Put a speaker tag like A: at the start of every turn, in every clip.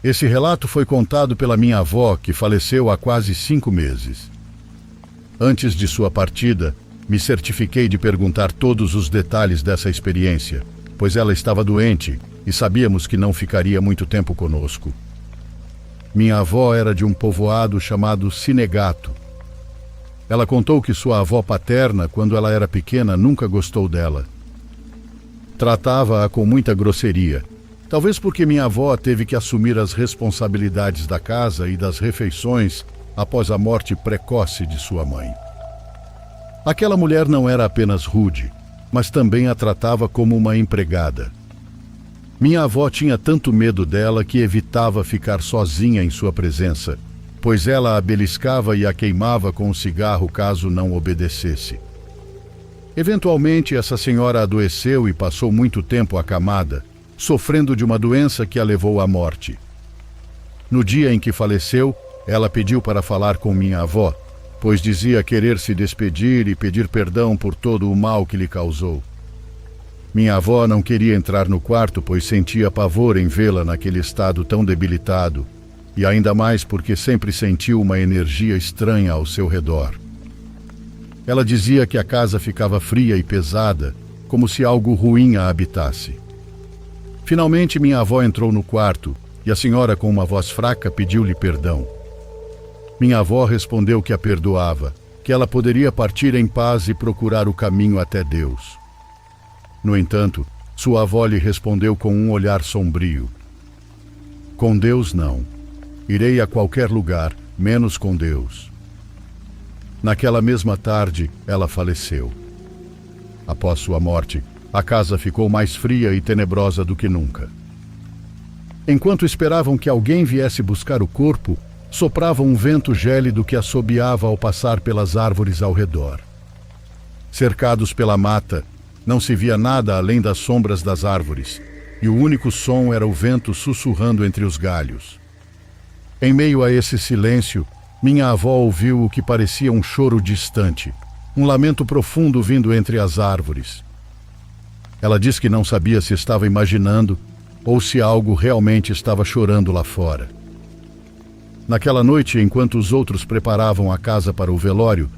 A: Esse relato foi contado pela minha avó, que faleceu há quase 5 meses. Antes de sua partida, me certifiquei de perguntar todos os detalhes dessa experiência, pois ela estava doente e sabíamos que não ficaria muito tempo conosco. Minha avó era de um povoado chamado Sinegato. Ela contou que sua avó paterna, quando ela era pequena, nunca gostou dela. Tratava-a com muita grosseria, talvez porque minha avó teve que assumir as responsabilidades da casa e das refeições após a morte precoce de sua mãe. Aquela mulher não era apenas rude, mas também a tratava como uma empregada. Minha avó tinha tanto medo dela que evitava ficar sozinha em sua presença, pois ela a beliscava e a queimava com o cigarro caso não obedecesse. Eventualmente, essa senhora adoeceu e passou muito tempo acamada, sofrendo de uma doença que a levou à morte. No dia em que faleceu, ela pediu para falar com minha avó, pois dizia querer se despedir e pedir perdão por todo o mal que lhe causou. Minha avó não queria entrar no quarto, pois sentia pavor em vê-la naquele estado tão debilitado, e ainda mais porque sempre sentiu uma energia estranha ao seu redor. Ela dizia que a casa ficava fria e pesada, como se algo ruim a habitasse. Finalmente, minha avó entrou no quarto e a senhora, com uma voz fraca, pediu-lhe perdão. Minha avó respondeu que a perdoava, que ela poderia partir em paz e procurar o caminho até Deus. No entanto, sua avó lhe respondeu com um olhar sombrio: "Com Deus não. Irei a qualquer lugar, menos com Deus." Naquela mesma tarde, ela faleceu. Após sua morte, a casa ficou mais fria e tenebrosa do que nunca. Enquanto esperavam que alguém viesse buscar o corpo, soprava um vento gélido que assobiava ao passar pelas árvores ao redor. Cercados pela mata, não se via nada além das sombras das árvores, e o único som era o vento sussurrando entre os galhos. Em meio a esse silêncio, minha avó ouviu o que parecia um choro distante, um lamento profundo vindo entre as árvores. Ela disse que não sabia se estava imaginando ou se algo realmente estava chorando lá fora. Naquela noite, enquanto os outros preparavam a casa para o velório,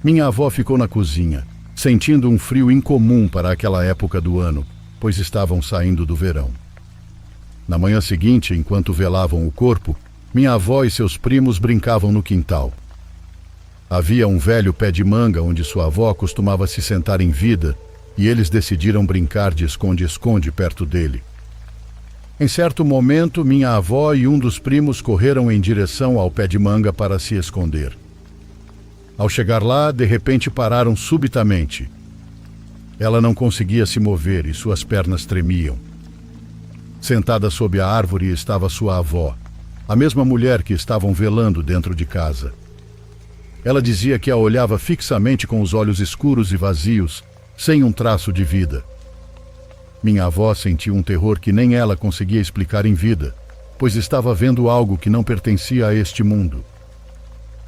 A: minha avó ficou na cozinha, sentindo um frio incomum para aquela época do ano, pois estavam saindo do verão. Na manhã seguinte, enquanto velavam o corpo, minha avó e seus primos brincavam no quintal. Havia um velho pé de manga onde sua avó costumava se sentar em vida, e eles decidiram brincar de esconde-esconde perto dele. Em certo momento, minha avó e um dos primos correram em direção ao pé de manga para se esconder. Ao chegar lá, de repente pararam subitamente. Ela não conseguia se mover e suas pernas tremiam. Sentada sob a árvore estava sua avó, a mesma mulher que estavam velando dentro de casa. Ela dizia que a olhava fixamente com os olhos escuros e vazios, sem um traço de vida. Minha avó sentiu um terror que nem ela conseguia explicar em vida, pois estava vendo algo que não pertencia a este mundo.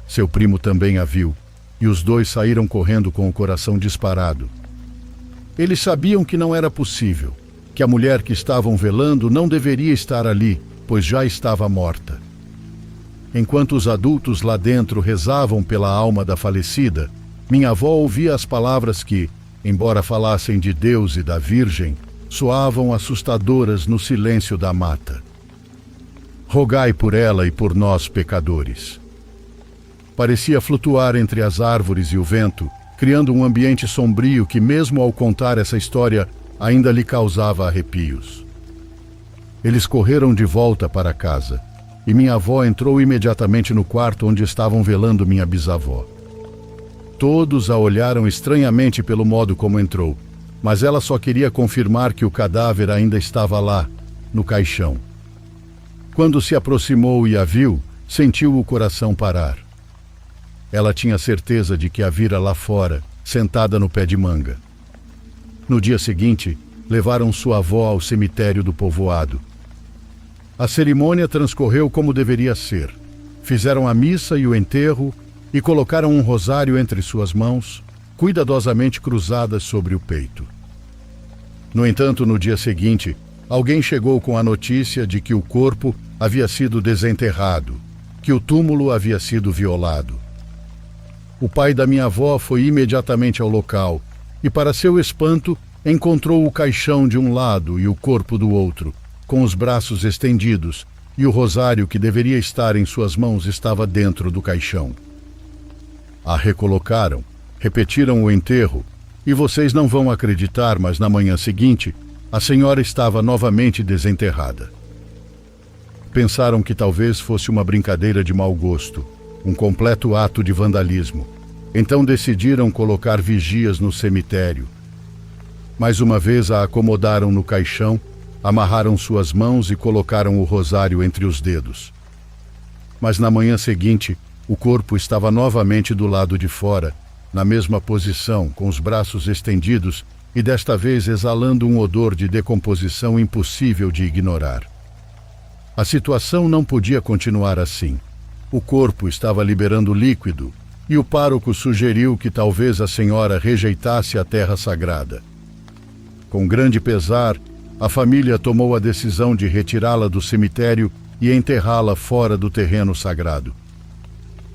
A: Seu primo também a viu, e os dois saíram correndo com o coração disparado. Eles sabiam que não era possível, que a mulher que estavam velando não deveria estar ali, pois já estava morta. Enquanto os adultos lá dentro rezavam pela alma da falecida, minha avó ouvia as palavras que, embora falassem de Deus e da Virgem, soavam assustadoras no silêncio da mata. "Rogai por ela e por nós, pecadores." Parecia flutuar entre as árvores e o vento, criando um ambiente sombrio que, mesmo ao contar essa história, ainda lhe causava arrepios. Eles correram de volta para casa, e minha avó entrou imediatamente no quarto onde estavam velando minha bisavó. Todos a olharam estranhamente pelo modo como entrou, mas ela só queria confirmar que o cadáver ainda estava lá, no caixão. Quando se aproximou e a viu, sentiu o coração parar. Ela tinha certeza de que a vira lá fora, sentada no pé de manga. No dia seguinte, levaram sua avó ao cemitério do povoado. A cerimônia transcorreu como deveria ser. Fizeram a missa e o enterro e colocaram um rosário entre suas mãos, cuidadosamente cruzadas sobre o peito. No entanto, no dia seguinte, alguém chegou com a notícia de que o corpo havia sido desenterrado, que o túmulo havia sido violado. O pai da minha avó foi imediatamente ao local e, para seu espanto, encontrou o caixão de um lado e o corpo do outro, com os braços estendidos, e o rosário que deveria estar em suas mãos estava dentro do caixão. A recolocaram, repetiram o enterro, e vocês não vão acreditar, mas na manhã seguinte, a senhora estava novamente desenterrada. Pensaram que talvez fosse uma brincadeira de mau gosto, um completo ato de vandalismo. Então decidiram colocar vigias no cemitério. Mais uma vez a acomodaram no caixão, amarraram suas mãos e colocaram o rosário entre os dedos. Mas na manhã seguinte, o corpo estava novamente do lado de fora, na mesma posição, com os braços estendidos e desta vez exalando um odor de decomposição impossível de ignorar. A situação não podia continuar assim. O corpo estava liberando líquido e o pároco sugeriu que talvez a senhora rejeitasse a terra sagrada. Com grande pesar, a família tomou a decisão de retirá-la do cemitério e enterrá-la fora do terreno sagrado.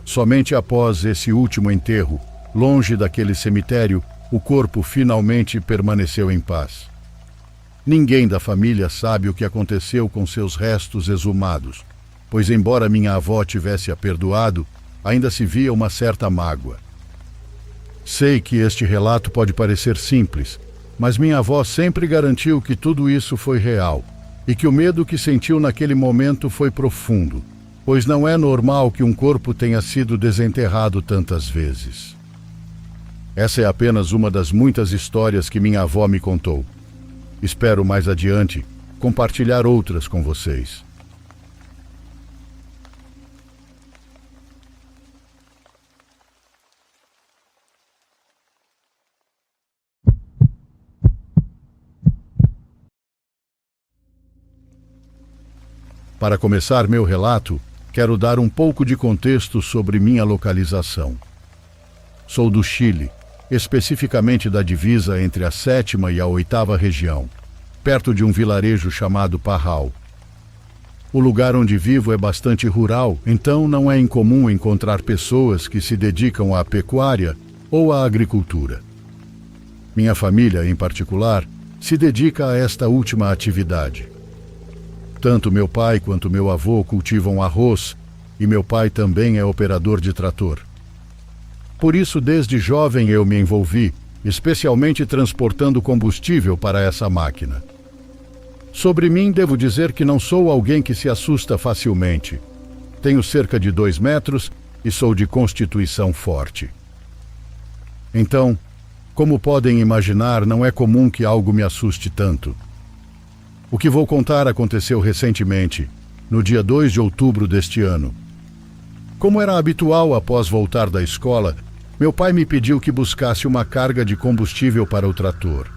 A: Somente após esse último enterro, longe daquele cemitério, o corpo finalmente permaneceu em paz. Ninguém da família sabe o que aconteceu com seus restos exumados, pois embora minha avó tivesse-a perdoado, ainda se via uma certa mágoa. Sei que este relato pode parecer simples, mas minha avó sempre garantiu que tudo isso foi real e que o medo que sentiu naquele momento foi profundo, pois não é normal que um corpo tenha sido desenterrado tantas vezes. Essa é apenas uma das muitas histórias que minha avó me contou. Espero mais adiante compartilhar outras com vocês. Para começar meu relato, quero dar um pouco de contexto sobre minha localização. Sou do Chile, especificamente da divisa entre a 7ª e a 8ª região, perto de um vilarejo chamado Parral. O lugar onde vivo é bastante rural, então não é incomum encontrar pessoas que se dedicam à pecuária ou à agricultura. Minha família, em particular, se dedica a esta última atividade. Tanto meu pai quanto meu avô cultivam arroz e meu pai também é operador de trator. Por isso, desde jovem eu me envolvi, especialmente transportando combustível para essa máquina. Sobre mim, devo dizer que não sou alguém que se assusta facilmente. Tenho cerca de 2 metros e sou de constituição forte. Então, como podem imaginar, não é comum que algo me assuste tanto. O que vou contar aconteceu recentemente, no dia 2 de outubro deste ano. Como era habitual após voltar da escola, meu pai me pediu que buscasse uma carga de combustível para o trator.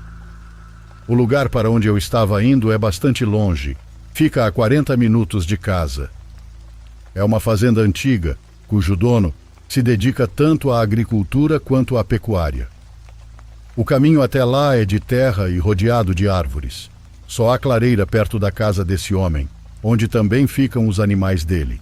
A: O lugar para onde eu estava indo é bastante longe, fica a 40 minutos de casa. É uma fazenda antiga, cujo dono se dedica tanto à agricultura quanto à pecuária. O caminho até lá é de terra e rodeado de árvores. Só há clareira perto da casa desse homem, onde também ficam os animais dele.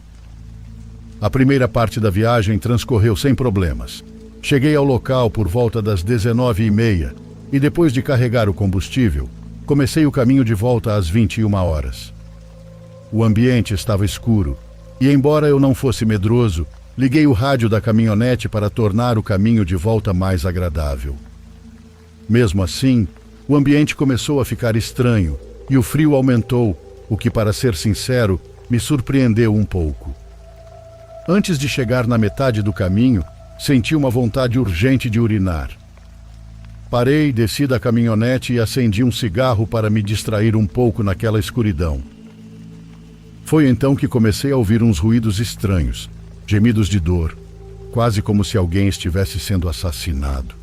A: A primeira parte da viagem transcorreu sem problemas. Cheguei ao local por volta das 19h30 e depois de carregar o combustível, comecei o caminho de volta às 21 horas. O ambiente estava escuro e, embora eu não fosse medroso, liguei o rádio da caminhonete para tornar o caminho de volta mais agradável. Mesmo assim, o ambiente começou a ficar estranho e o frio aumentou, o que, para ser sincero, me surpreendeu um pouco. Antes de chegar na metade do caminho, senti uma vontade urgente de urinar. Parei, desci da caminhonete e acendi um cigarro para me distrair um pouco naquela escuridão. Foi então que comecei a ouvir uns ruídos estranhos, gemidos de dor, quase como se alguém estivesse sendo assassinado.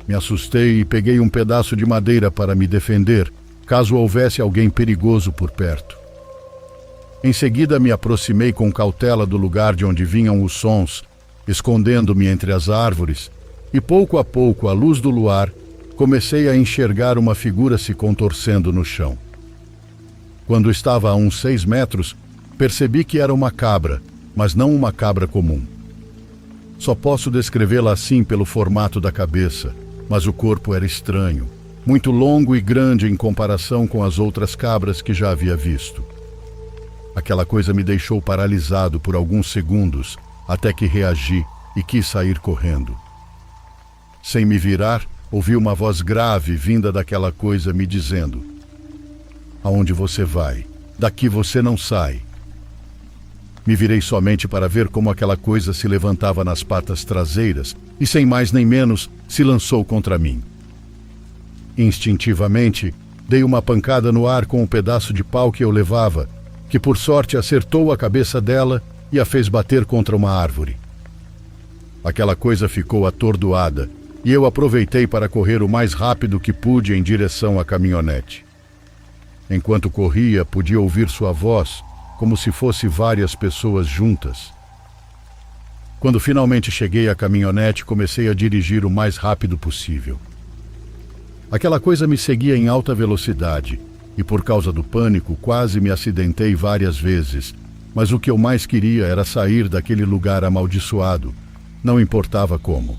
A: Me assustei e peguei um pedaço de madeira para me defender, caso houvesse alguém perigoso por perto. Em seguida, me aproximei com cautela do lugar de onde vinham os sons, escondendo-me entre as árvores, e pouco a pouco, à luz do luar, comecei a enxergar uma figura se contorcendo no chão. Quando estava a uns 6 metros, Percebi que era uma cabra, mas não uma cabra comum. Só posso descrevê-la assim pelo formato da cabeça, mas o corpo era estranho, muito longo e grande em comparação com as outras cabras que já havia visto. Aquela coisa me deixou paralisado por alguns segundos, até que reagi e quis sair correndo. Sem me virar, ouvi uma voz grave vinda daquela coisa me dizendo: "Aonde você vai? Daqui você não sai." Me virei somente para ver como aquela coisa se levantava nas patas traseiras e, sem mais nem menos, se lançou contra mim. Instintivamente, dei uma pancada no ar com um pedaço de pau que eu levava, que por sorte acertou a cabeça dela e a fez bater contra uma árvore. Aquela coisa ficou atordoada e eu aproveitei para correr o mais rápido que pude em direção à caminhonete. Enquanto corria, podia ouvir sua voz, como se fosse várias pessoas juntas. Quando finalmente cheguei à caminhonete, comecei a dirigir o mais rápido possível. Aquela coisa me seguia em alta velocidade e, por causa do pânico, quase me acidentei várias vezes, mas o que eu mais queria era sair daquele lugar amaldiçoado, não importava como.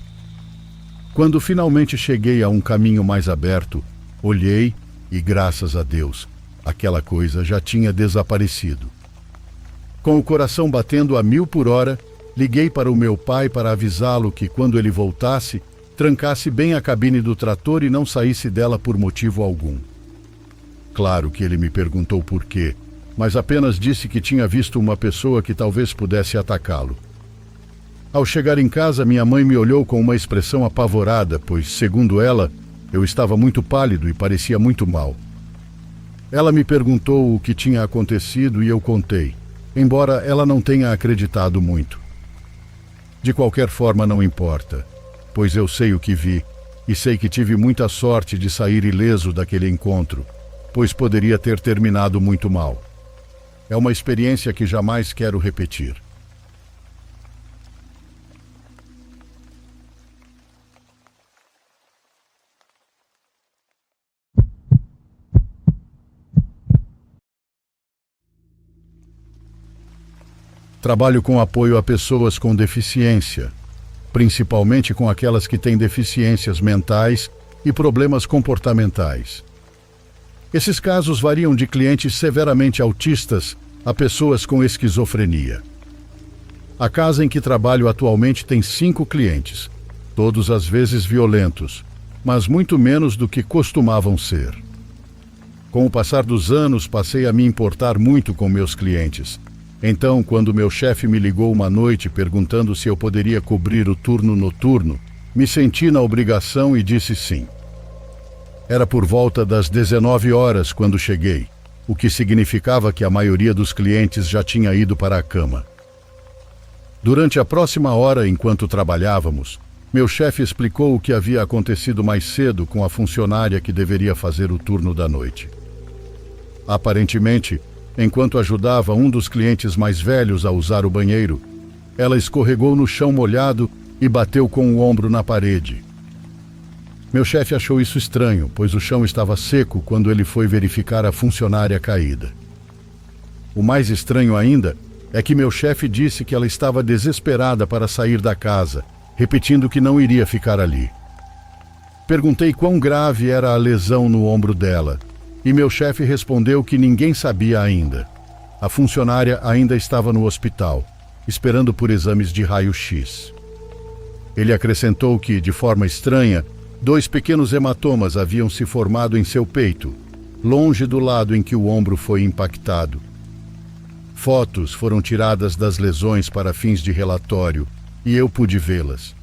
A: Quando finalmente cheguei a um caminho mais aberto, olhei e, graças a Deus, aquela coisa já tinha desaparecido. Com o coração batendo a 1000 por hora, liguei para o meu pai para avisá-lo que, quando ele voltasse, trancasse bem a cabine do trator e não saísse dela por motivo algum. Claro que ele me perguntou por quê, mas apenas disse que tinha visto uma pessoa que talvez pudesse atacá-lo. Ao chegar em casa, minha mãe me olhou com uma expressão apavorada, pois, segundo ela, eu estava muito pálido e parecia muito mal. Ela me perguntou o que tinha acontecido e eu contei, embora ela não tenha acreditado muito. De qualquer forma, não importa, pois eu sei o que vi e sei que tive muita sorte de sair ileso daquele encontro, pois poderia ter terminado muito mal. É uma experiência que jamais quero repetir. Trabalho com apoio a pessoas com deficiência, principalmente com aquelas que têm deficiências mentais e problemas comportamentais. Esses casos variam de clientes severamente autistas a pessoas com esquizofrenia. A casa em que trabalho atualmente tem 5 clientes, todos às vezes violentos, mas muito menos do que costumavam ser. Com o passar dos anos, passei a me importar muito com meus clientes. Então, quando meu chefe me ligou uma noite perguntando se eu poderia cobrir o turno noturno, me senti na obrigação e disse sim. Era por volta das 19 horas quando cheguei, o que significava que a maioria dos clientes já tinha ido para a cama. Durante a próxima hora, enquanto trabalhávamos, meu chefe explicou o que havia acontecido mais cedo com a funcionária que deveria fazer o turno da noite. Aparentemente, enquanto ajudava um dos clientes mais velhos a usar o banheiro, ela escorregou no chão molhado e bateu com o ombro na parede. Meu chefe achou isso estranho, pois o chão estava seco quando ele foi verificar a funcionária caída. O mais estranho ainda é que meu chefe disse que ela estava desesperada para sair da casa, repetindo que não iria ficar ali. Perguntei quão grave era a lesão no ombro dela, e meu chefe respondeu que ninguém sabia ainda. A funcionária ainda estava no hospital, esperando por exames de raio-x. Ele acrescentou que, de forma estranha, 2 pequenos hematomas haviam se formado em seu peito, longe do lado em que o ombro foi impactado. Fotos foram tiradas das lesões para fins de relatório, e eu pude vê-las.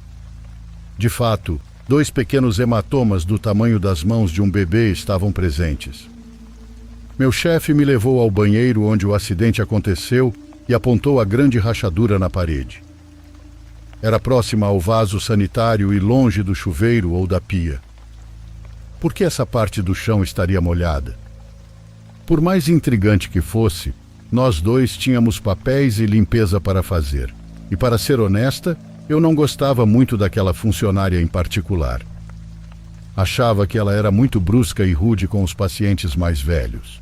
A: De fato, 2 pequenos hematomas do tamanho das mãos de um bebê estavam presentes. Meu chefe me levou ao banheiro onde o acidente aconteceu e apontou a grande rachadura na parede. Era próxima ao vaso sanitário e longe do chuveiro ou da pia. Por que essa parte do chão estaria molhada? Por mais intrigante que fosse, nós 2 tínhamos papéis e limpeza para fazer. E, para ser honesta, eu não gostava muito daquela funcionária em particular. Achava que ela era muito brusca e rude com os pacientes mais velhos.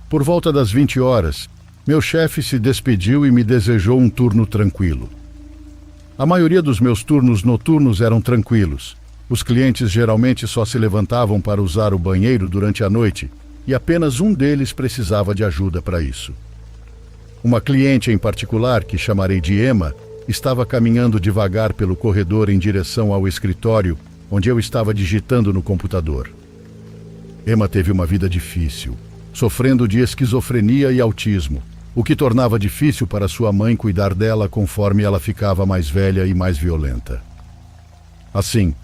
A: Por volta das 20 horas, Meu chefe se despediu e me desejou um turno tranquilo. A maioria dos meus turnos noturnos eram tranquilos. Os clientes geralmente só se levantavam para usar o banheiro durante a noite e apenas um deles precisava de ajuda para isso. Uma cliente em particular, que chamarei de Emma, estava caminhando devagar pelo corredor em direção ao escritório, onde eu estava digitando no computador. Emma teve uma vida difícil, sofrendo de esquizofrenia e autismo, o que tornava difícil para sua mãe cuidar dela conforme ela ficava mais velha e mais violenta. Assim,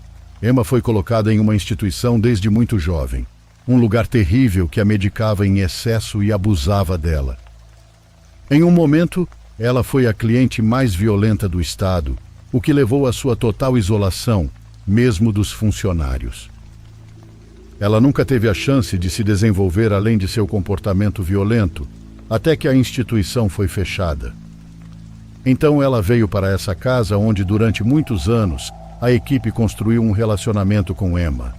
A: Emma foi colocada em uma instituição desde muito jovem, um lugar terrível que a medicava em excesso e abusava dela. Em um momento, ela foi a cliente mais violenta do estado, o que levou à sua total isolação, mesmo dos funcionários. Ela nunca teve a chance de se desenvolver além de seu comportamento violento, até que a instituição foi fechada. Então ela veio para essa casa onde durante muitos anos a equipe construiu um relacionamento com Emma.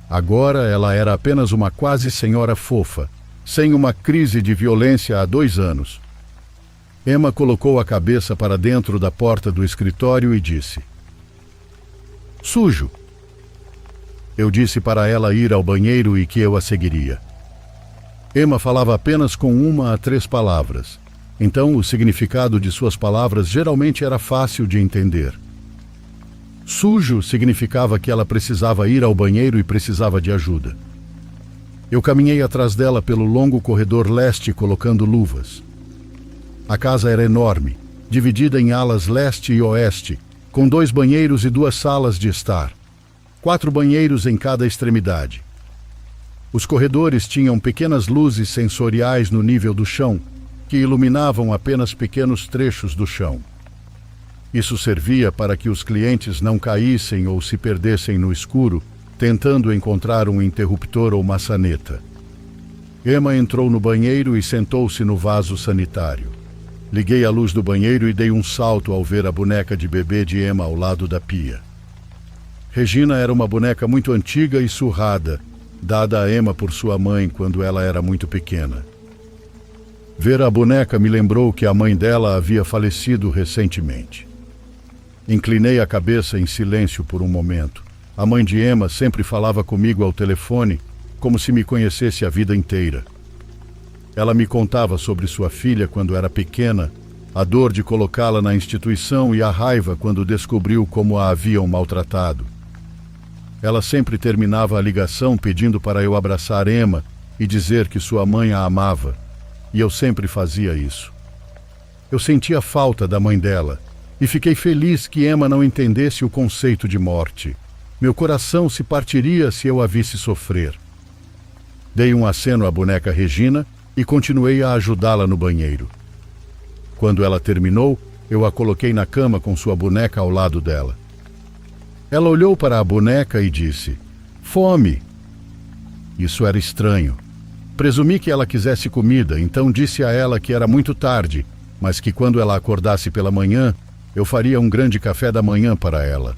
A: Agora ela era apenas uma quase senhora fofa, sem uma crise de violência há 2 anos. Emma colocou a cabeça para dentro da porta do escritório e disse: "Sujo." Eu disse para ela ir ao banheiro e que eu a seguiria. Emma falava apenas com 1 a 3 palavras, então o significado de suas palavras geralmente era fácil de entender. Sujo significava que ela precisava ir ao banheiro e precisava de ajuda. Eu caminhei atrás dela pelo longo corredor leste colocando luvas. A casa era enorme, dividida em alas leste e oeste, com 2 banheiros e 2 salas de estar. 4 banheiros em cada extremidade. Os corredores tinham pequenas luzes sensoriais no nível do chão, que iluminavam apenas pequenos trechos do chão. Isso servia para que os clientes não caíssem ou se perdessem no escuro, tentando encontrar um interruptor ou maçaneta. Emma entrou no banheiro e sentou-se no vaso sanitário. Liguei a luz do banheiro e dei um salto ao ver a boneca de bebê de Emma ao lado da pia. Regina era uma boneca muito antiga e surrada, dada a Emma por sua mãe quando ela era muito pequena. Ver a boneca me lembrou que a mãe dela havia falecido recentemente. Inclinei a cabeça em silêncio por um momento. A mãe de Emma sempre falava comigo ao telefone, como se me conhecesse a vida inteira. Ela me contava sobre sua filha quando era pequena, a dor de colocá-la na instituição e a raiva quando descobriu como a haviam maltratado. Ela sempre terminava a ligação pedindo para eu abraçar Emma e dizer que sua mãe a amava, e eu sempre fazia isso. Eu sentia falta da mãe dela e fiquei feliz que Emma não entendesse o conceito de morte. Meu coração se partiria se eu a visse sofrer. Dei um aceno à boneca Regina e continuei a ajudá-la no banheiro. Quando ela terminou, eu a coloquei na cama com sua boneca ao lado dela. Ela olhou para a boneca e disse: "Fome." Isso era estranho. Presumi que ela quisesse comida, então disse a ela que era muito tarde, mas que quando ela acordasse pela manhã, eu faria um grande café da manhã para ela.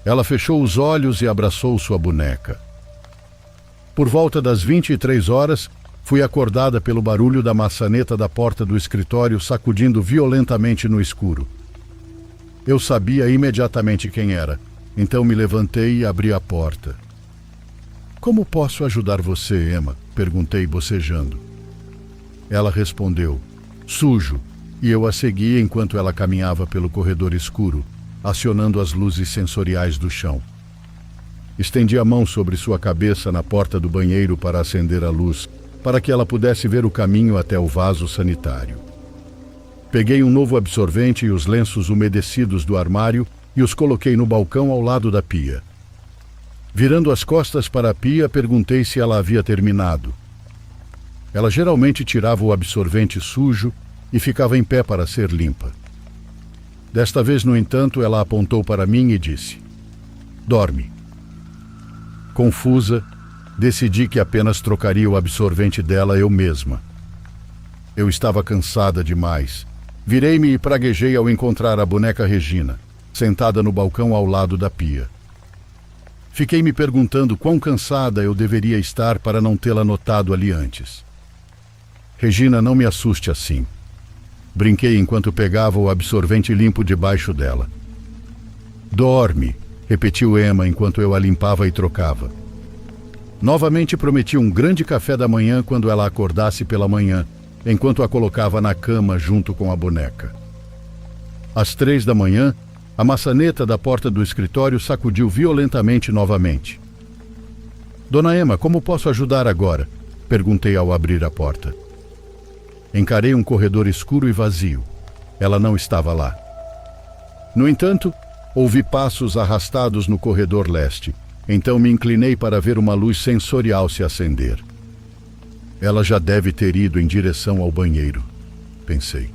A: Ela fechou os olhos e abraçou sua boneca. Por volta das 23 horas, fui acordada pelo barulho da maçaneta da porta do escritório sacudindo violentamente no escuro. Eu sabia imediatamente quem era, então me levantei e abri a porta. "Como posso ajudar você, Emma?" perguntei bocejando. Ela respondeu: "Sujo", e eu a segui enquanto ela caminhava pelo corredor escuro, acionando as luzes sensoriais do chão. Estendi a mão sobre sua cabeça na porta do banheiro para acender a luz, para que ela pudesse ver o caminho até o vaso sanitário. Peguei um novo absorvente e os lenços umedecidos do armário e os coloquei no balcão ao lado da pia. Virando as costas para a pia, perguntei se ela havia terminado. Ela geralmente tirava o absorvente sujo e ficava em pé para ser limpa. Desta vez, no entanto, ela apontou para mim e disse: "Dorme." Confusa, decidi que apenas trocaria o absorvente dela eu mesma. Eu estava cansada demais. Virei-me e praguejei ao encontrar a boneca Regina, sentada no balcão ao lado da pia. Fiquei me perguntando quão cansada eu deveria estar para não tê-la notado ali antes. Regina, não me assuste assim. Brinquei enquanto pegava o absorvente limpo debaixo dela. Dorme, repetiu Emma enquanto eu a limpava e trocava. Novamente prometi um grande café da manhã quando ela acordasse pela manhã, enquanto a colocava na cama junto com a boneca. Às 3 da manhã, a maçaneta da porta do escritório sacudiu violentamente novamente. Dona Emma, como posso ajudar agora? Perguntei ao abrir a porta. Encarei um corredor escuro e vazio. Ela não estava lá. No entanto, ouvi passos arrastados no corredor leste. Então me inclinei para ver uma luz sensorial se acender. Ela já deve ter ido em direção ao banheiro, pensei.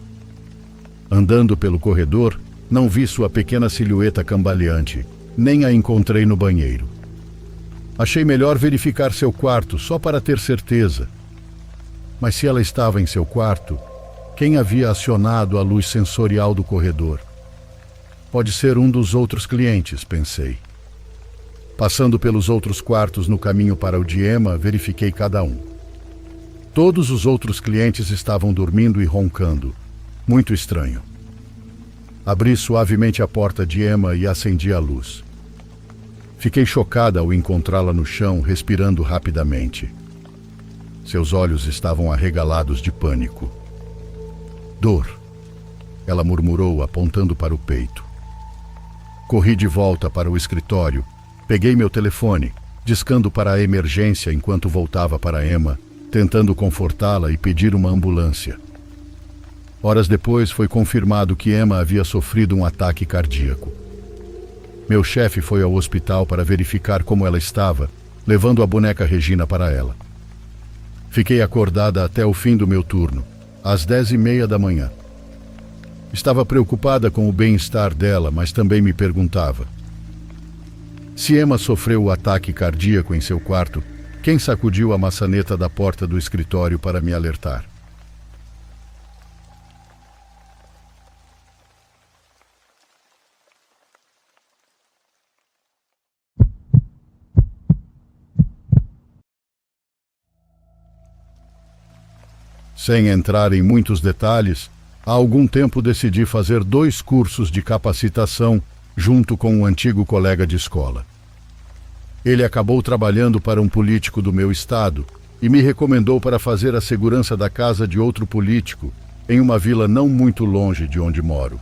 A: Andando pelo corredor, não vi sua pequena silhueta cambaleante, nem a encontrei no banheiro. Achei melhor verificar seu quarto só para ter certeza. Mas se ela estava em seu quarto, quem havia acionado a luz sensorial do corredor? Pode ser um dos outros clientes, pensei. Passando pelos outros quartos no caminho para o de Emma, verifiquei cada um. Todos os outros clientes estavam dormindo e roncando. Muito estranho. Abri suavemente a porta de Emma e acendi a luz. Fiquei chocada ao encontrá-la no chão, respirando rapidamente. Seus olhos estavam arregalados de pânico. Dor, ela murmurou, apontando para o peito. Corri de volta para o escritório, peguei meu telefone, discando para a emergência enquanto voltava para Emma, tentando confortá-la e pedir uma ambulância. Horas depois foi confirmado que Emma havia sofrido um ataque cardíaco. Meu chefe foi ao hospital para verificar como ela estava, levando a boneca Regina para ela. Fiquei acordada até o fim do meu turno, às 10h30 da manhã. Estava preocupada com o bem-estar dela, mas também me perguntava: se Emma sofreu o ataque cardíaco em seu quarto, quem sacudiu a maçaneta da porta do escritório para me alertar? Sem entrar em muitos detalhes, há algum tempo decidi fazer 2 cursos de capacitação junto com um antigo colega de escola. Ele acabou trabalhando para um político do meu estado e me recomendou para fazer a segurança da casa de outro político em uma vila não muito longe de onde moro.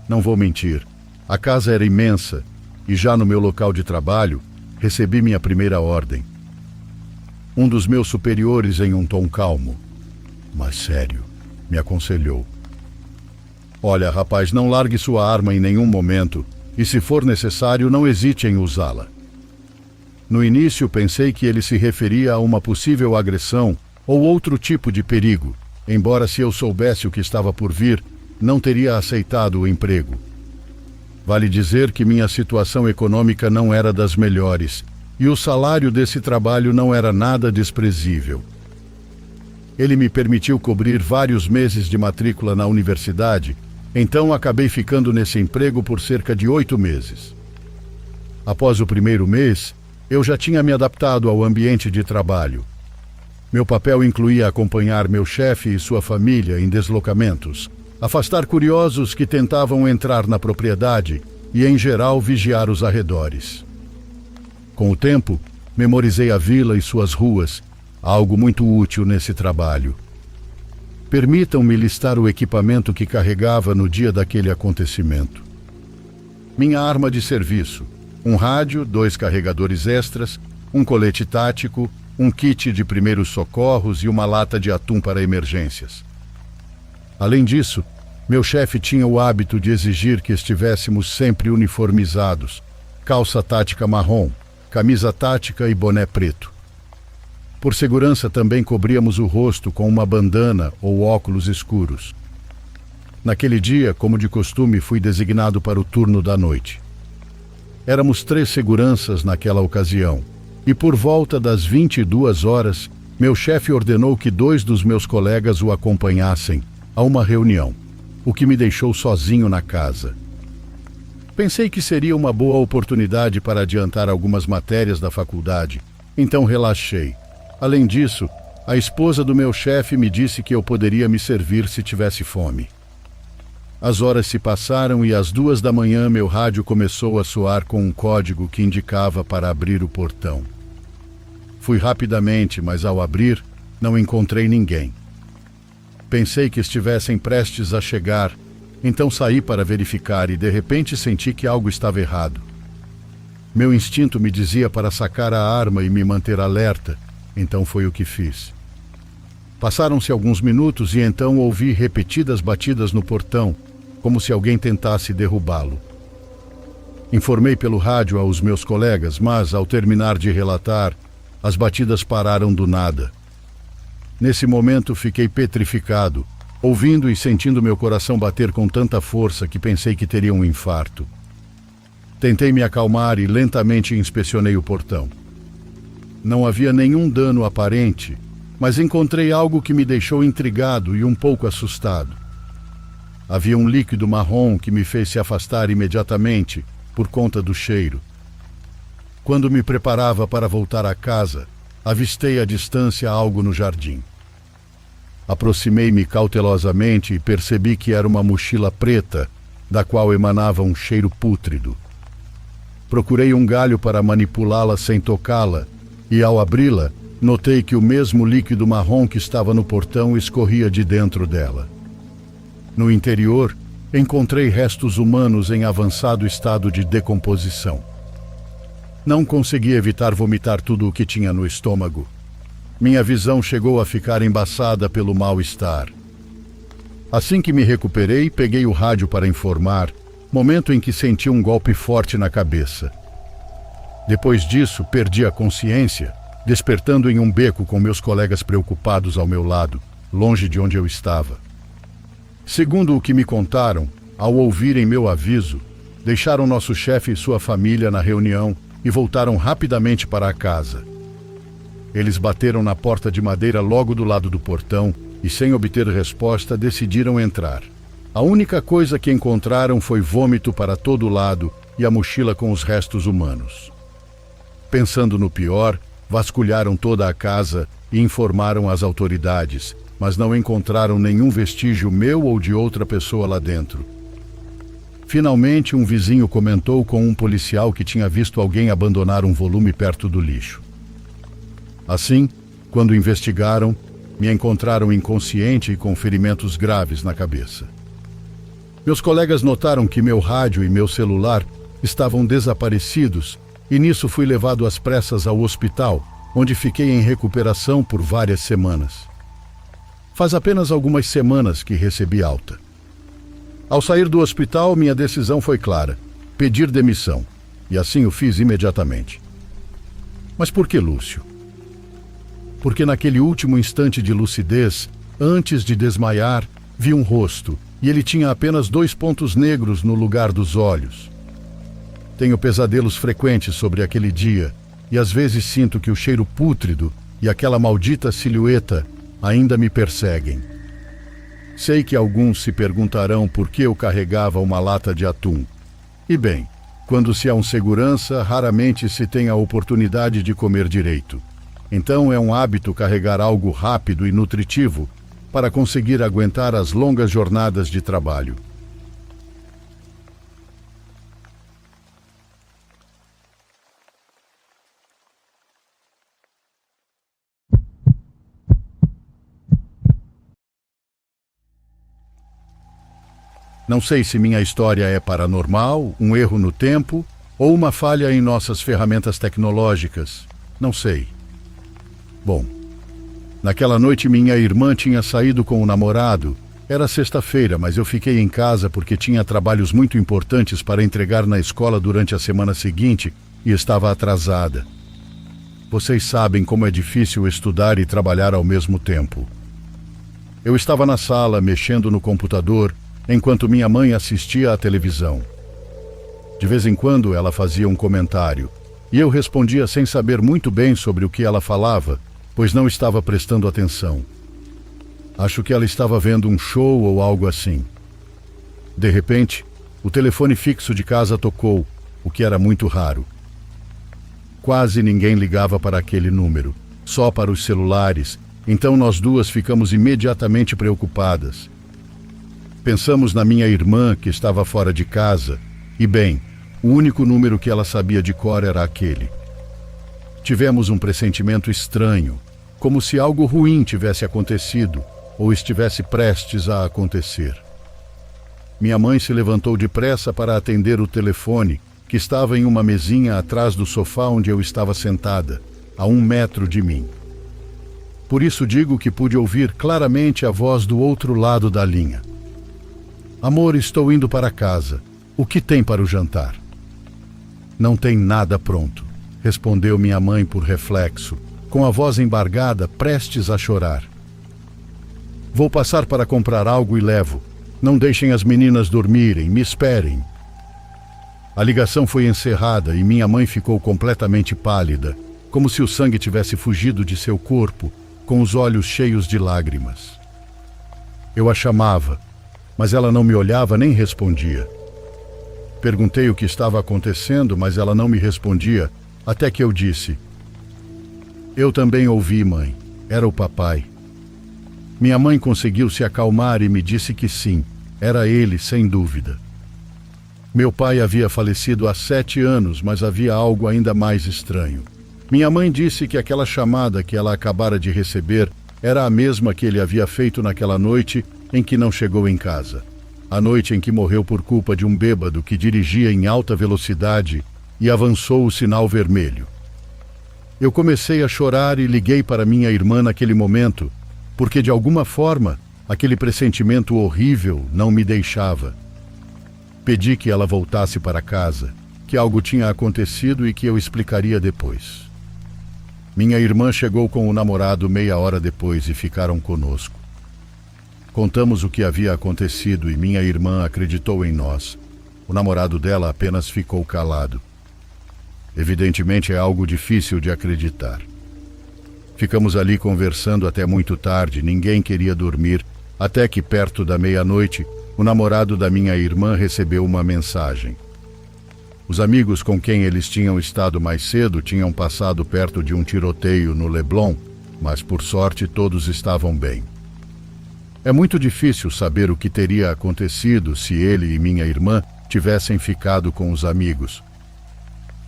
A: Não vou mentir, a casa era imensa e já no meu local de trabalho recebi minha primeira ordem. Um dos meus superiores, em um tom calmo, mas sério, me aconselhou: olha, rapaz, não largue sua arma em nenhum momento e, se for necessário, não hesite em usá-la. No início, pensei que ele se referia a uma possível agressão ou outro tipo de perigo, embora, se eu soubesse o que estava por vir, não teria aceitado o emprego. Vale dizer que minha situação econômica não era das melhores e o salário desse trabalho não era nada desprezível. Ele me permitiu cobrir vários meses de matrícula na universidade, então acabei ficando nesse emprego por cerca de 8 meses. Após o primeiro mês, eu já tinha me adaptado ao ambiente de trabalho. Meu papel incluía acompanhar meu chefe e sua família em deslocamentos, afastar curiosos que tentavam entrar na propriedade e, em geral, vigiar os arredores. Com o tempo, memorizei a vila e suas ruas, algo muito útil nesse trabalho. Permitam-me listar o equipamento que carregava no dia daquele acontecimento. Minha arma de serviço: um rádio, 2 carregadores extras, um colete tático, um kit de primeiros socorros e uma lata de atum para emergências. Além disso, meu chefe tinha o hábito de exigir que estivéssemos sempre uniformizados: calça tática marrom, camisa tática e boné preto. Por segurança, também cobríamos o rosto com uma bandana ou óculos escuros. Naquele dia, como de costume, fui designado para o turno da noite. Éramos 3 seguranças naquela ocasião, e por volta das 22 horas, meu chefe ordenou que 2 dos meus colegas o acompanhassem a uma reunião, o que me deixou sozinho na casa. Pensei que seria uma boa oportunidade para adiantar algumas matérias da faculdade, então relaxei. Além disso, A esposa do meu chefe me disse que eu poderia me servir se tivesse fome. As horas se passaram e às 2 da manhã meu rádio começou a soar com um código que indicava para abrir o portão. Fui rapidamente, mas ao abrir, não encontrei ninguém. Pensei que estivessem prestes a chegar, então saí para verificar e de repente senti que algo estava errado. Meu instinto me dizia para sacar a arma e me manter alerta, então foi o que fiz. Passaram-se alguns minutos e então ouvi repetidas batidas no portão, como se alguém tentasse derrubá-lo. Informei pelo rádio aos meus colegas, mas, ao terminar de relatar, as batidas pararam do nada. Nesse momento fiquei petrificado, ouvindo e sentindo meu coração bater com tanta força que pensei que teria um infarto. Tentei me acalmar e lentamente inspecionei o portão. Não havia nenhum dano aparente, mas encontrei algo que me deixou intrigado e um pouco assustado. Havia um líquido marrom que me fez se afastar imediatamente por conta do cheiro. Quando me preparava para voltar a casa, avistei à distância algo no jardim. Aproximei-me cautelosamente e percebi que era uma mochila preta, da qual emanava um cheiro pútrido. Procurei um galho para manipulá-la sem tocá-la, e ao abri-la, notei que o mesmo líquido marrom que estava no portão escorria de dentro dela. No interior, encontrei restos humanos em avançado estado de decomposição. Não consegui evitar vomitar tudo o que tinha no estômago. Minha visão chegou a ficar embaçada pelo mal-estar. Assim que me recuperei, peguei o rádio para informar, momento em que senti um golpe forte na cabeça. Depois disso, perdi a consciência, despertando em um beco com meus colegas preocupados ao meu lado, longe de onde eu estava. Segundo o que me contaram, ao ouvirem meu aviso, deixaram nosso chefe e sua família na reunião e voltaram rapidamente para a casa. Eles bateram na porta de madeira logo do lado do portão e, sem obter resposta, decidiram entrar. A única coisa que encontraram foi vômito para todo lado e a mochila com os restos humanos. Pensando no pior, vasculharam toda a casa e informaram as autoridades, mas não encontraram nenhum vestígio meu ou de outra pessoa lá dentro. Finalmente, um vizinho comentou com um policial que tinha visto alguém abandonar um volume perto do lixo. Assim, quando investigaram, me encontraram inconsciente e com ferimentos graves na cabeça. Meus colegas notaram que meu rádio e meu celular estavam desaparecidos e nisso fui levado às pressas ao hospital, onde fiquei em recuperação por várias semanas. Faz apenas algumas semanas que recebi alta. Ao sair do hospital, minha decisão foi clara: pedir demissão, e assim o fiz imediatamente. Mas por que Lúcio? Porque naquele último instante de lucidez, antes de desmaiar, vi um rosto, e ele tinha apenas 2 pontos negros no lugar dos olhos. Tenho pesadelos frequentes sobre aquele dia, e às vezes sinto que o cheiro pútrido e aquela maldita silhueta ainda me perseguem. Sei que alguns se perguntarão por que eu carregava uma lata de atum. E bem, quando se é um segurança, raramente se tem a oportunidade de comer direito. Então é um hábito carregar algo rápido e nutritivo para conseguir aguentar as longas jornadas de trabalho. Não sei se minha história é paranormal, um erro no tempo ou uma falha em nossas ferramentas tecnológicas. Não sei. Bom, naquela noite minha irmã tinha saído com o namorado. Era sexta-feira, mas eu fiquei em casa porque tinha trabalhos muito importantes para entregar na escola durante a semana seguinte e estava atrasada. Vocês sabem como é difícil estudar e trabalhar ao mesmo tempo. Eu estava na sala, mexendo no computador, enquanto minha mãe assistia à televisão. De vez em quando ela fazia um comentário, e eu respondia sem saber muito bem sobre o que ela falava, pois não estava prestando atenção. Acho que ela estava vendo um show ou algo assim. De repente, o telefone fixo de casa tocou, o que era muito raro. Quase ninguém ligava para aquele número, só para os celulares, Então nós duas ficamos imediatamente preocupadas. Pensamos na minha irmã, que estava fora de casa, e bem, o único número que ela sabia de cor era aquele. Tivemos um pressentimento estranho, como se algo ruim tivesse acontecido ou estivesse prestes a acontecer. Minha mãe se levantou depressa para atender o telefone, que estava em uma mesinha atrás do sofá onde eu estava sentada, a 1 metro de mim. Por isso digo que pude ouvir claramente a voz do outro lado da linha. Amor, estou indo para casa. O que tem para o jantar? Não tem nada pronto, respondeu minha mãe por reflexo, com a voz embargada, prestes a chorar. Vou passar para comprar algo e levo. Não deixem as meninas dormirem, me esperem. A ligação foi encerrada e minha mãe ficou completamente pálida, como se o sangue tivesse fugido de seu corpo, com os olhos cheios de lágrimas. Eu a chamava, mas ela não me olhava nem respondia. Perguntei o que estava acontecendo, mas ela não me respondia, até que eu disse: Eu também ouvi, mãe. Era o papai. Minha mãe conseguiu se acalmar e me disse que sim, era ele, sem dúvida. Meu pai havia falecido há 7 anos, mas havia algo ainda mais estranho. Minha mãe disse que aquela chamada que ela acabara de receber era a mesma que ele havia feito naquela noite em que não chegou em casa. A noite em que morreu por culpa de um bêbado que dirigia em alta velocidade e avançou o sinal vermelho. Eu comecei a chorar e liguei para minha irmã naquele momento, porque de alguma forma aquele pressentimento horrível não me deixava. Pedi que ela voltasse para casa, que algo tinha acontecido e que eu explicaria depois. Minha irmã chegou com o namorado meia hora depois e ficaram conosco. Contamos o que havia acontecido e minha irmã acreditou em nós. O namorado dela apenas ficou calado. Evidentemente é algo difícil de acreditar. Ficamos ali conversando até muito tarde, ninguém queria dormir, até que perto da meia-noite, o namorado da minha irmã recebeu uma mensagem. Os amigos com quem eles tinham estado mais cedo tinham passado perto de um tiroteio no Leblon, mas por sorte todos estavam bem. É muito difícil saber o que teria acontecido se ele e minha irmã tivessem ficado com os amigos.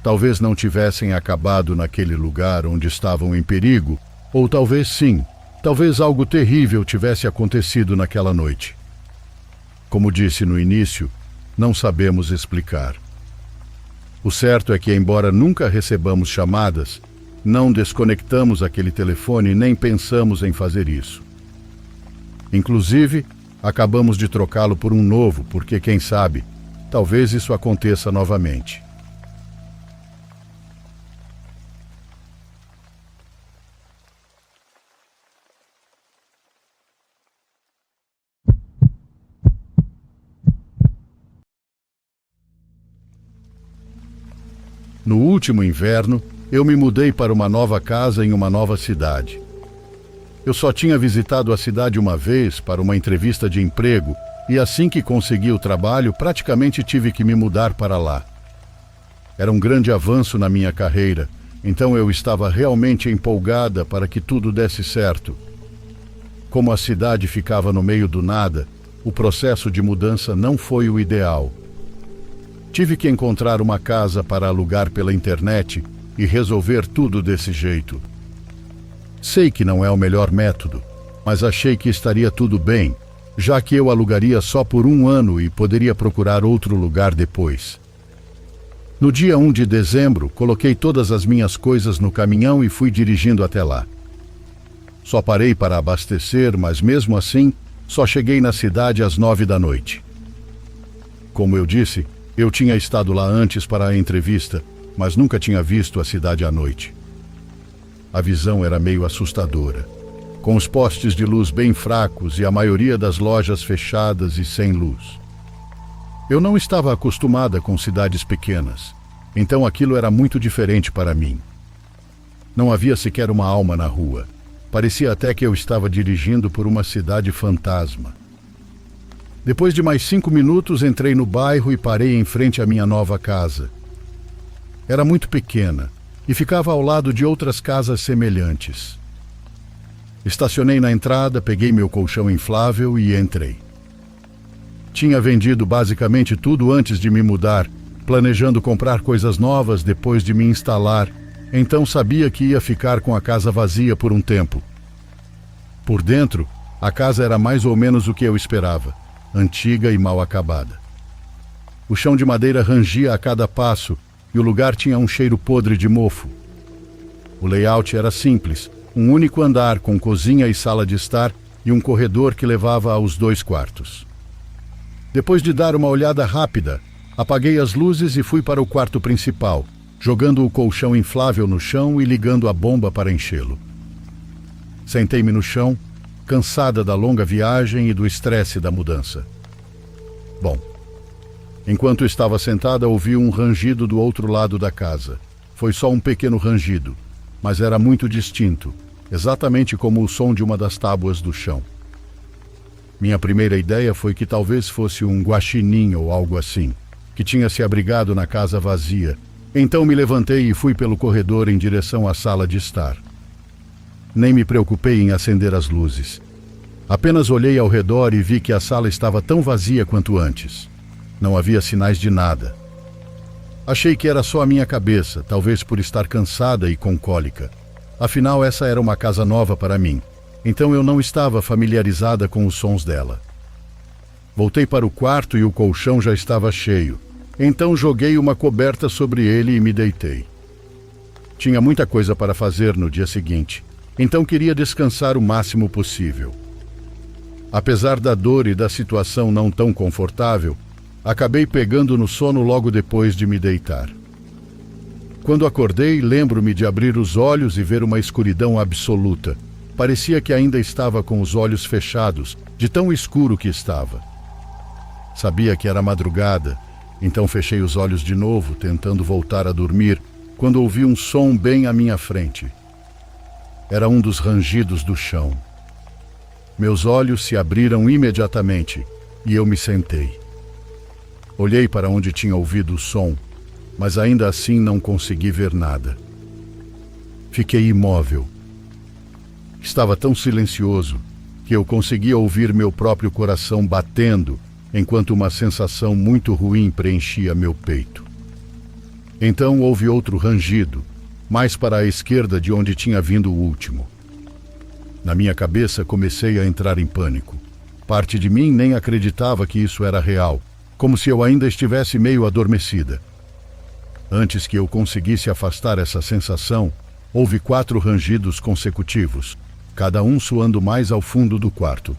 A: Talvez não tivessem acabado naquele lugar onde estavam em perigo, ou talvez sim, talvez algo terrível tivesse acontecido naquela noite. Como disse no início, não sabemos explicar. O certo é que, embora nunca recebamos chamadas, não desconectamos aquele telefone nem pensamos em fazer isso. Inclusive, acabamos de trocá-lo por um novo, porque quem sabe, talvez isso aconteça novamente. No último inverno, eu me mudei para uma nova casa em uma nova cidade. Eu só tinha visitado a cidade uma vez para uma entrevista de emprego e assim que consegui o trabalho, praticamente tive que me mudar para lá. Era um grande avanço na minha carreira, então eu estava realmente empolgada para que tudo desse certo. Como a cidade ficava no meio do nada, o processo de mudança não foi o ideal. Tive que encontrar uma casa para alugar pela internet e resolver tudo desse jeito. Sei que não é o melhor método, mas achei que estaria tudo bem, já que eu alugaria só por 1 ano e poderia procurar outro lugar depois. No dia 1 de dezembro, coloquei todas as minhas coisas no caminhão e fui dirigindo até lá. Só parei para abastecer, mas mesmo assim, só cheguei na cidade às 9 da noite. Como eu disse, eu tinha estado lá antes para a entrevista, mas nunca tinha visto a cidade à noite. A visão era meio assustadora, com os postes de luz bem fracos e a maioria das lojas fechadas e sem luz. Eu não estava acostumada com cidades pequenas, então aquilo era muito diferente para mim. Não havia sequer uma alma na rua. Parecia até que eu estava dirigindo por uma cidade fantasma. Depois de mais 5 minutos, entrei no bairro e parei em frente à minha nova casa. Era muito pequena e ficava ao lado de outras casas semelhantes. Estacionei na entrada, peguei meu colchão inflável e entrei. Tinha vendido basicamente tudo antes de me mudar, planejando comprar coisas novas depois de me instalar, então sabia que ia ficar com a casa vazia por um tempo. Por dentro, a casa era mais ou menos o que eu esperava, antiga e mal acabada. O chão de madeira rangia a cada passo e o lugar tinha um cheiro podre de mofo. O layout era simples, um único andar com cozinha e sala de estar e um corredor que levava aos 2 quartos. Depois de dar uma olhada rápida, apaguei as luzes e fui para o quarto principal, jogando o colchão inflável no chão e ligando a bomba para enchê-lo. Sentei-me no chão, cansada da longa viagem e do estresse da mudança. Bom, enquanto estava sentada, ouvi um rangido do outro lado da casa. Foi só um pequeno rangido, mas era muito distinto, exatamente como o som de uma das tábuas do chão. Minha primeira ideia foi que talvez fosse um guaxinim ou algo assim, que tinha se abrigado na casa vazia. Então me levantei e fui pelo corredor em direção à sala de estar. Nem me preocupei em acender as luzes. Apenas olhei ao redor e vi que a sala estava tão vazia quanto antes. Não havia sinais de nada. Achei que era só a minha cabeça, talvez por estar cansada e com cólica. Afinal, essa era uma casa nova para mim, então eu não estava familiarizada com os sons dela. Voltei para o quarto e o colchão já estava cheio, então joguei uma coberta sobre ele e me deitei. Tinha muita coisa para fazer no dia seguinte, então queria descansar o máximo possível. Apesar da dor e da situação não tão confortável, acabei pegando no sono logo depois de me deitar. Quando acordei, lembro-me de abrir os olhos e ver uma escuridão absoluta. Parecia que ainda estava com os olhos fechados, de tão escuro que estava. Sabia que era madrugada, então fechei os olhos de novo, tentando voltar a dormir, quando ouvi um som bem à minha frente. Era um dos rangidos do chão. Meus olhos se abriram imediatamente e eu me sentei. Olhei para onde tinha ouvido o som, mas ainda assim não consegui ver nada. Fiquei imóvel. Estava tão silencioso que eu conseguia ouvir meu próprio coração batendo, enquanto uma sensação muito ruim preenchia meu peito. Então houve outro rangido, mais para a esquerda de onde tinha vindo o último. Na minha cabeça comecei a entrar em pânico. Parte de mim nem acreditava que isso era real, como se eu ainda estivesse meio adormecida. Antes que eu conseguisse afastar essa sensação, houve 4 rangidos consecutivos, cada um soando mais ao fundo do quarto.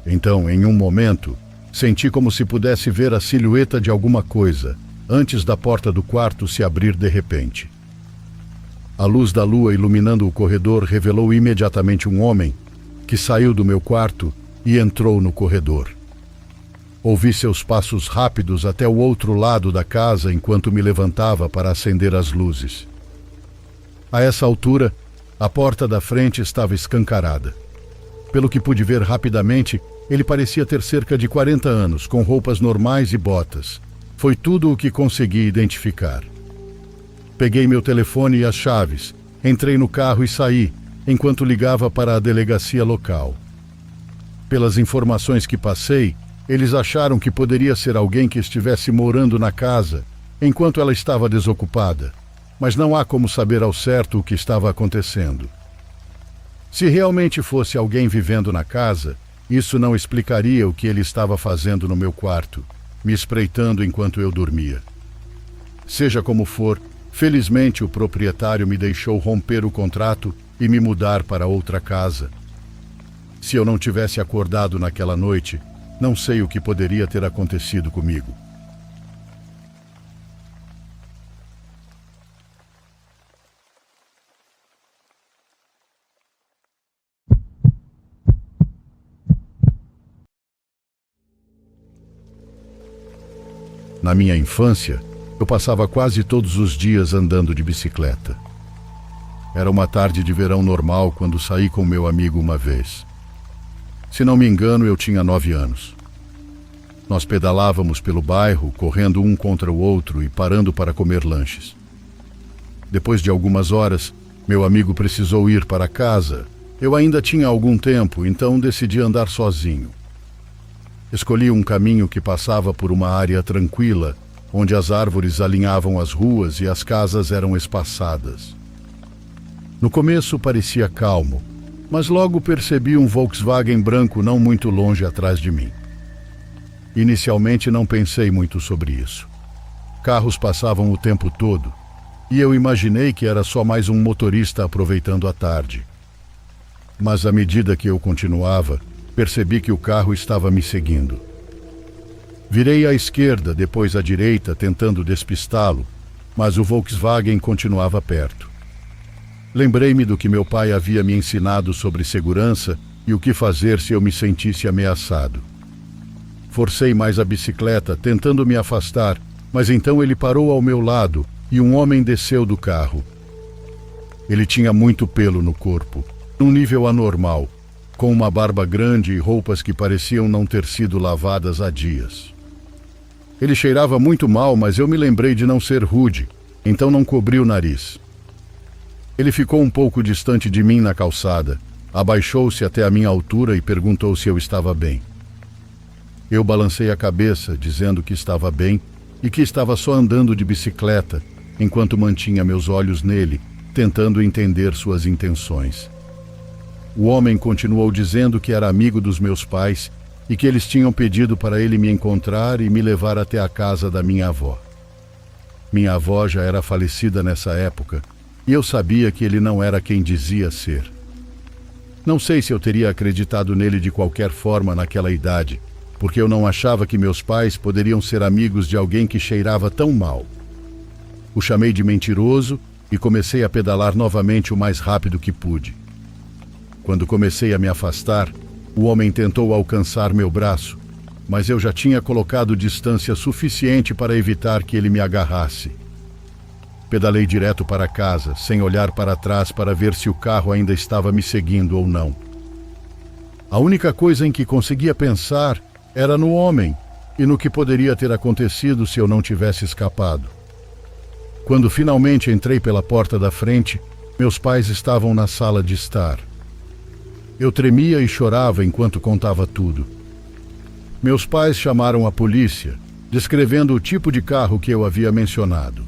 A: Então, em um momento, senti como se pudesse ver a silhueta de alguma coisa, antes da porta do quarto se abrir de repente. A luz da lua iluminando o corredor revelou imediatamente um homem que saiu do meu quarto e entrou no corredor. Ouvi seus passos rápidos até o outro lado da casa enquanto me levantava para acender as luzes. A essa altura, a porta da frente estava escancarada. Pelo que pude ver rapidamente, ele parecia ter cerca de 40 anos, com roupas normais e botas. Foi tudo o que consegui identificar. Peguei meu telefone e as chaves, entrei no carro e saí, enquanto ligava para a delegacia local. Pelas informações que passei, eles acharam que poderia ser alguém que estivesse morando na casa, enquanto ela estava desocupada, mas não há como saber ao certo o que estava acontecendo. Se realmente fosse alguém vivendo na casa, isso não explicaria o que ele estava fazendo no meu quarto, me espreitando enquanto eu dormia. Seja como for, felizmente o proprietário me deixou romper o contrato e me mudar para outra casa. Se eu não tivesse acordado naquela noite, não sei o que poderia ter acontecido comigo. Na minha infância, eu passava quase todos os dias andando de bicicleta. Era uma tarde de verão normal quando saí com meu amigo uma vez. Se não me engano, eu tinha 9 anos. Nós pedalávamos pelo bairro, correndo um contra o outro e parando para comer lanches. Depois de algumas horas, meu amigo precisou ir para casa Eu ainda tinha algum tempo, então decidi andar sozinho. Escolhi um caminho que passava por uma área tranquila, onde as árvores alinhavam as ruas e as casas eram espaçadas. No começo parecia calmo, mas logo percebi um Volkswagen branco não muito longe atrás de mim. Inicialmente não pensei muito sobre isso. Carros passavam o tempo todo, e eu imaginei que era só mais um motorista aproveitando a tarde. Mas à medida que eu continuava, percebi que o carro estava me seguindo. Virei à esquerda, depois à direita, tentando despistá-lo, mas o Volkswagen continuava perto. Lembrei-me do que meu pai havia me ensinado sobre segurança e o que fazer se eu me sentisse ameaçado. Forcei mais a bicicleta, tentando me afastar, mas então ele parou ao meu lado e um homem desceu do carro. Ele tinha muito pelo no corpo, num nível anormal, com uma barba grande e roupas que pareciam não ter sido lavadas há dias. Ele cheirava muito mal, mas eu me lembrei de não ser rude, então não cobri o nariz. Ele ficou um pouco distante de mim na calçada, abaixou-se até a minha altura e perguntou se eu estava bem. Eu balancei a cabeça, dizendo que estava bem e que estava só andando de bicicleta, enquanto mantinha meus olhos nele, tentando entender suas intenções. O homem continuou dizendo que era amigo dos meus pais e que eles tinham pedido para ele me encontrar e me levar até a casa da minha avó. Minha avó já era falecida nessa época e eu sabia que ele não era quem dizia ser. Não sei se eu teria acreditado nele de qualquer forma naquela idade, porque eu não achava que meus pais poderiam ser amigos de alguém que cheirava tão mal. O chamei de mentiroso e comecei a pedalar novamente o mais rápido que pude. Quando comecei a me afastar, o homem tentou alcançar meu braço, mas eu já tinha colocado distância suficiente para evitar que ele me agarrasse. Pedalei direto para casa, sem olhar para trás para ver se o carro ainda estava me seguindo ou não. A única coisa em que conseguia pensar era no homem e no que poderia ter acontecido se eu não tivesse escapado. Quando finalmente entrei pela porta da frente, meus pais estavam na sala de estar. Eu tremia e chorava enquanto contava tudo. Meus pais chamaram a polícia, descrevendo o tipo de carro que eu havia mencionado.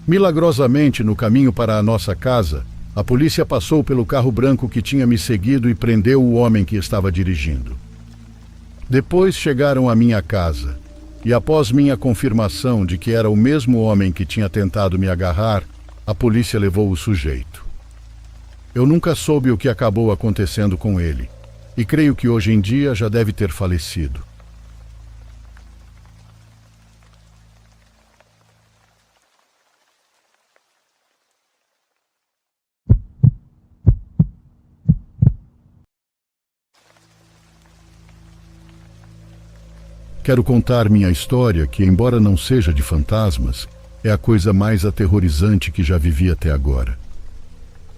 A: Milagrosamente, no caminho para a nossa casa, a polícia passou pelo carro branco que tinha me seguido e prendeu o homem que estava dirigindo. Depois chegaram à minha casa, e após minha confirmação de que era o mesmo homem que tinha tentado me agarrar, a polícia levou o sujeito. Eu nunca soube o que acabou acontecendo com ele, e creio que hoje em dia já deve ter falecido. Quero contar minha história, que, embora não seja de fantasmas, é a coisa mais aterrorizante que já vivi até agora.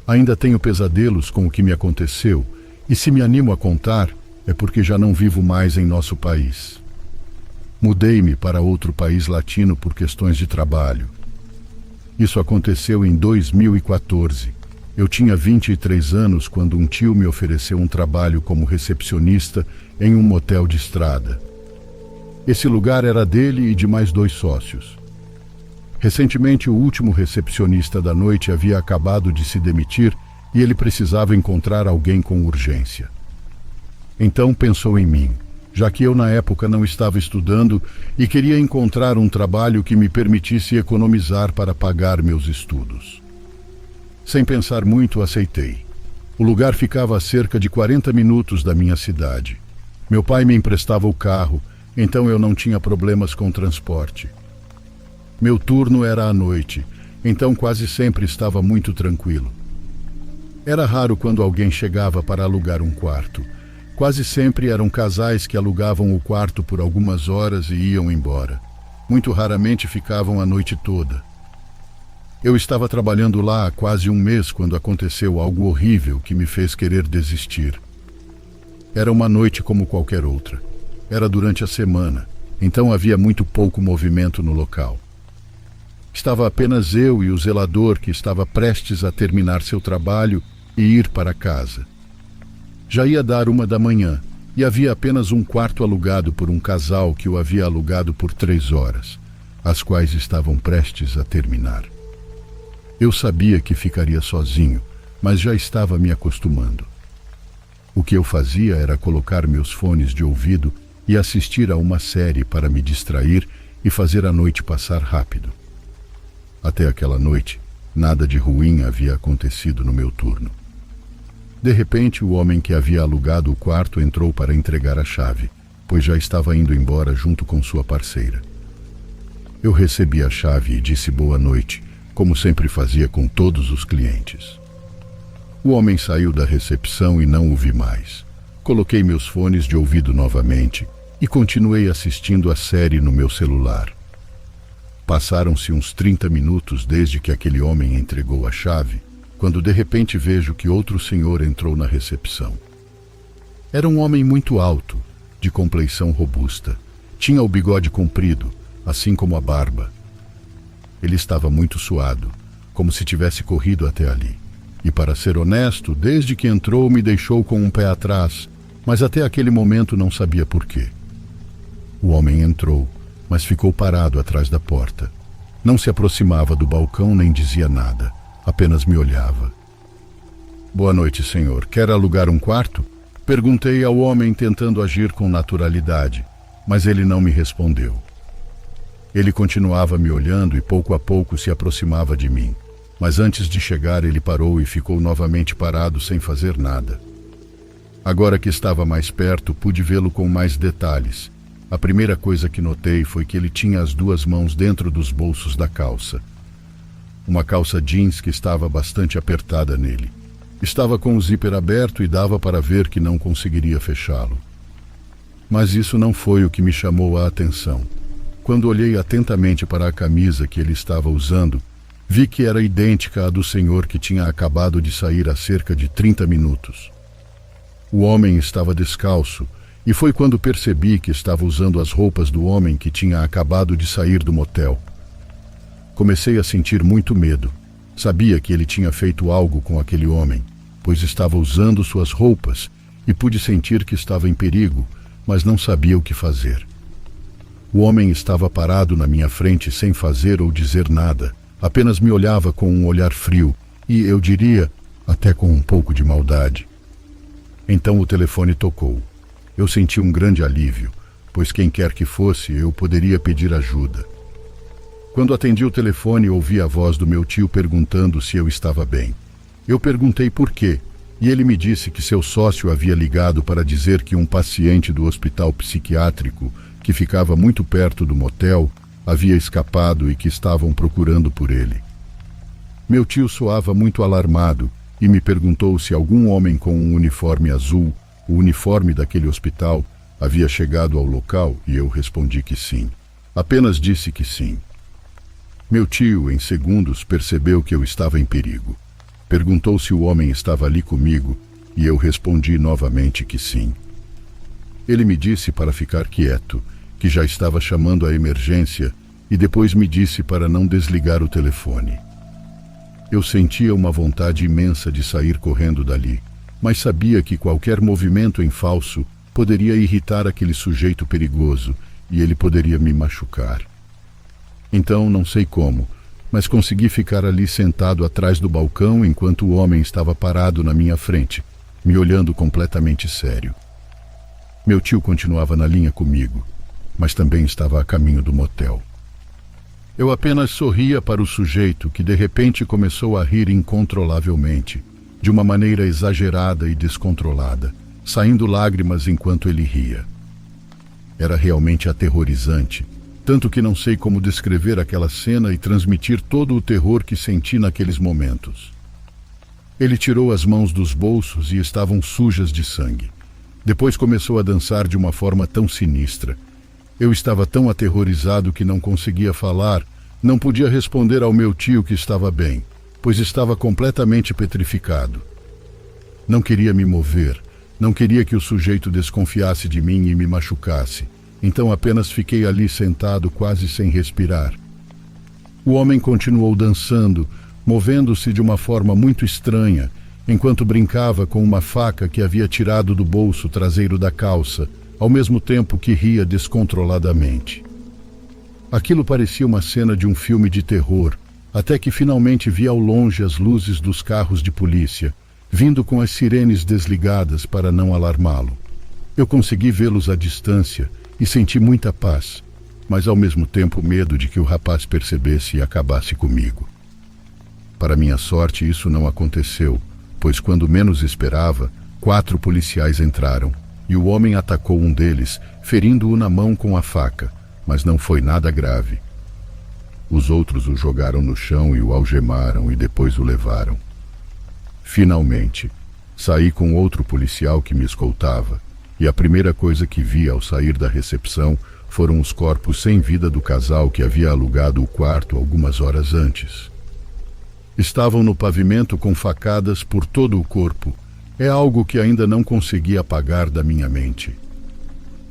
A: Ainda tenho pesadelos com o que me aconteceu, e se me animo a contar, é porque já não vivo mais em nosso país. Mudei-me para outro país latino por questões de trabalho. Isso aconteceu em 2014. Eu tinha 23 anos quando um tio me ofereceu um trabalho como recepcionista em um motel de estrada. Esse lugar era dele e de mais 2 sócios. Recentemente, o último recepcionista da noite havia acabado de se demitir e ele precisava encontrar alguém com urgência. Então pensou em mim, já que eu na época não estava estudando e queria encontrar um trabalho que me permitisse economizar para pagar meus estudos. Sem pensar muito, aceitei. O lugar ficava a cerca de 40 minutos da minha cidade. Meu pai me emprestava o carro, então eu não tinha problemas com transporte. Meu turno era à noite, então quase sempre estava muito tranquilo. Era raro quando alguém chegava para alugar um quarto. Quase sempre eram casais que alugavam o quarto por algumas horas e iam embora. Muito raramente ficavam a noite toda. Eu estava trabalhando lá há quase 1 mês quando aconteceu algo horrível que me fez querer desistir. Era uma noite como qualquer outra. Era durante a semana, então havia muito pouco movimento no local. Estava apenas eu e o zelador, que estava prestes a terminar seu trabalho, e ir para casa. Já ia dar 1 da manhã e havia apenas um quarto alugado por um casal que o havia alugado por 3 horas, as quais estavam prestes a terminar. Eu sabia que ficaria sozinho, mas já estava me acostumando. O que eu fazia era colocar meus fones de ouvido e assistir a uma série para me distrair e fazer a noite passar rápido. Até aquela noite, nada de ruim havia acontecido no meu turno. De repente, o homem que havia alugado o quarto entrou para entregar a chave, pois já estava indo embora junto com sua parceira. Eu recebi a chave e disse boa noite, como sempre fazia com todos os clientes. O homem saiu da recepção e não o vi mais. Coloquei meus fones de ouvido novamente e continuei assistindo a série no meu celular. Passaram-se uns 30 minutos desde que aquele homem entregou a chave, quando de repente vejo que outro senhor entrou na recepção. Era um homem muito alto, de compleição robusta. Tinha o bigode comprido, assim como a barba. Ele estava muito suado, como se tivesse corrido até ali. E para ser honesto, desde que entrou me deixou com um pé atrás, mas até aquele momento não sabia por quê. O homem entrou, mas ficou parado atrás da porta. Não se aproximava do balcão nem dizia nada, apenas me olhava. Boa noite, senhor. Quer alugar um quarto? Perguntei ao homem tentando agir com naturalidade, mas ele não me respondeu. Ele continuava me olhando e pouco a pouco se aproximava de mim. Mas antes de chegar ele parou e ficou novamente parado sem fazer nada. Agora que estava mais perto, pude vê-lo com mais detalhes. A primeira coisa que notei foi que ele tinha as 2 mãos dentro dos bolsos da calça. Uma calça jeans que estava bastante apertada nele. Estava com o zíper aberto e dava para ver que não conseguiria fechá-lo. Mas isso não foi o que me chamou a atenção. Quando olhei atentamente para a camisa que ele estava usando, vi que era idêntica à do senhor que tinha acabado de sair há cerca de 30 minutos. O homem estava descalço, e foi quando percebi que estava usando as roupas do homem que tinha acabado de sair do motel. Comecei a sentir muito medo. Sabia que ele tinha feito algo com aquele homem, pois estava usando suas roupas, e pude sentir que estava em perigo, mas não sabia o que fazer. O homem estava parado na minha frente sem fazer ou dizer nada. Apenas me olhava com um olhar frio e, eu diria, até com um pouco de maldade. Então o telefone tocou. Eu senti um grande alívio, pois quem quer que fosse, eu poderia pedir ajuda. Quando atendi o telefone, ouvi a voz do meu tio perguntando se eu estava bem. Eu perguntei por quê, e ele me disse que seu sócio havia ligado para dizer que um paciente do hospital psiquiátrico, que ficava muito perto do motel, havia escapado e que estavam procurando por ele. Meu tio soava muito alarmado e me perguntou se algum homem com um uniforme azul, o uniforme daquele hospital, havia chegado ao local e eu respondi que sim. Apenas disse que sim. Meu tio, em segundos, percebeu que eu estava em perigo. Perguntou se o homem estava ali comigo e eu respondi novamente que sim. Ele me disse para ficar quieto, que já estava chamando a emergência, e depois me disse para não desligar o telefone. Eu sentia uma vontade imensa de sair correndo dali, mas sabia que qualquer movimento em falso poderia irritar aquele sujeito perigoso e ele poderia me machucar. Então, não sei como, mas consegui ficar ali sentado atrás do balcão enquanto o homem estava parado na minha frente, me olhando completamente sério. Meu tio continuava na linha comigo, mas também estava a caminho do motel. Eu apenas sorria para o sujeito que de repente começou a rir incontrolavelmente, de uma maneira exagerada e descontrolada, saindo lágrimas enquanto ele ria. Era realmente aterrorizante, tanto que não sei como descrever aquela cena e transmitir todo o terror que senti naqueles momentos. Ele tirou as mãos dos bolsos e estavam sujas de sangue. Depois começou a dançar de uma forma tão sinistra. Eu estava tão aterrorizado que não conseguia falar, não podia responder ao meu tio que estava bem, pois estava completamente petrificado. Não queria me mover, não queria que o sujeito desconfiasse de mim e me machucasse, então apenas fiquei ali sentado quase sem respirar. O homem continuou dançando, movendo-se de uma forma muito estranha, enquanto brincava com uma faca que havia tirado do bolso traseiro da calça, ao mesmo tempo que ria descontroladamente. Aquilo parecia uma cena de um filme de terror, até que finalmente vi ao longe as luzes dos carros de polícia, vindo com as sirenes desligadas para não alarmá-lo. Eu consegui vê-los à distância e senti muita paz, mas ao mesmo tempo medo de que o rapaz percebesse e acabasse comigo. Para minha sorte, isso não aconteceu, pois quando menos esperava, 4 policiais entraram, e o homem atacou um deles, ferindo-o na mão com a faca, mas não foi nada grave. Os outros o jogaram no chão e o algemaram e depois o levaram. Finalmente, saí com outro policial que me escoltava, e a primeira coisa que vi ao sair da recepção foram os corpos sem vida do casal que havia alugado o quarto algumas horas antes. Estavam no pavimento com facadas por todo o corpo. É algo que ainda não consegui apagar da minha mente.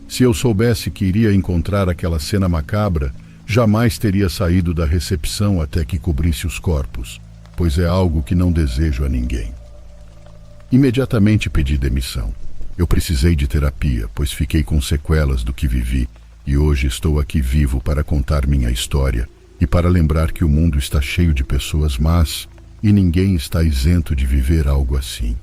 A: Se eu soubesse que iria encontrar aquela cena macabra, jamais teria saído da recepção até que cobrisse os corpos, pois é algo que não desejo a ninguém. Imediatamente pedi demissão. Eu precisei de terapia, pois fiquei com sequelas do que vivi, e hoje estou aqui vivo para contar minha história e para lembrar que o mundo está cheio de pessoas más e ninguém está isento de viver algo assim.